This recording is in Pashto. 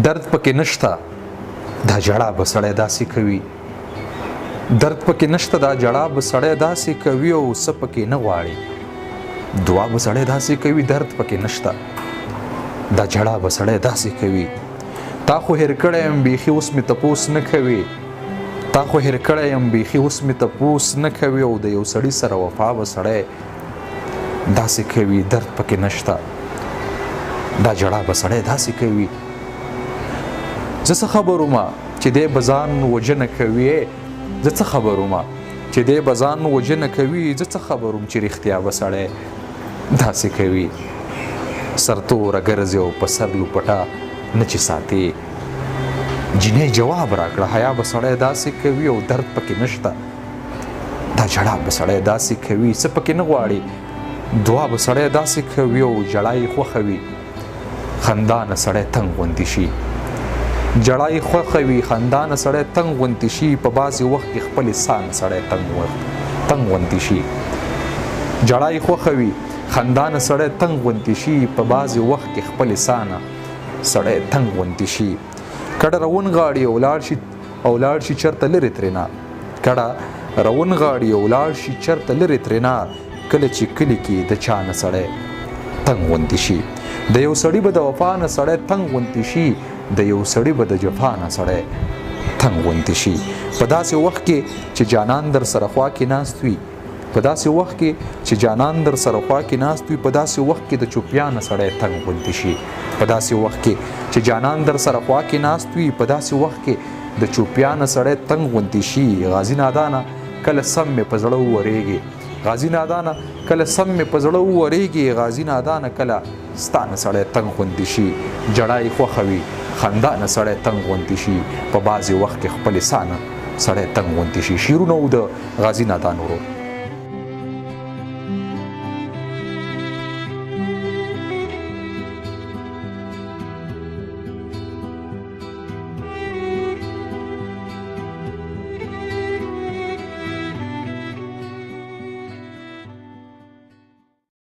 درد پکې نشته دا جړه به سړی داسې کوي، درد پکې نشته دا جړه به سړی داسې کوي او څه پکې نه غواړي، دعا به سړی داسې کوي. درد پکې نشته دا جړه به سړی داسې کوي. تا خو هېر کړی یم بیخي اوس مې تپوس نه کوي، تا خو هېر کړی یم بیخي اوس مې تپوس نه کوي او د یو سړي سره وفا به سړی داسې کوي. درد پکې نشته دا جړه به سړی داسې کوي. زه څه خبر ومه چې دی به ځان وجنه کوي، زه څه خبر ومه چې دی به ځان وجنه کوي، زه څه خبر وم چې رښتیا به سړی داسې کوي. سرتوره ګرځې او په سر لوپټه نه چې ساتې، جینۍ جواب راکړه حیا به سړی داسې کوي او درد پکې نشته دا جړه به سړی داسې کوي. څه پکې نه غواړي دعا به سړی داسې کوي او جړه یې خوښه وي خندا نه سړی تنګ غوندې شي. جړه یې خوښه وي خندا نه سړی تنګ غوندې شي، په بعضې وخت کې خپلې ساه نه سړی تنګ غوندې شي. جړه یې خوښه وي خندا نه سړی تنګ غوندې شي، په بعضې وخت کې خپلې ساه نه سړی تنګ غوندې شي. کډه روون غاړي او لاړ شي چرته لرې ترېنه، کډه روون غاړي او لاړ شي چرته لرې ترېنه، کله چې کلي کې د چا نه سړی تنګ غوندې شي. د یو سړي به د وفا نه سړی تنګ غوندې شي، د یو سړي به د جفا نه سړی تنګ غوندې شي. په داسې وخت کې چې جانان در سره خوا کې ناست وي، په داسې وخت کې چې جانان در سره خوا کې ناست وي، په داسې وخت کې د چوپیا نه سړی تنګ غوندې شي. په داسې وخت کې چې جانان در سره خوا کې ناست وي، په داسې وخت کې د چوپیا نه سړی تنګ غوندې شي. غازي نادانه کله سم مې په زړه وورېږي، غازي نادانه کله سم مې په زړه وورېږي، غازي نادانه کله ستا نه سړی تنګ غوندې شي. جړه یې خوښه وي خندا نه سړی تنګ غوندې شي، په بعضې وخت کې خپلې ساه نه سړی تنګ غوندې شي. شعرونه و د غازي نادان ورو.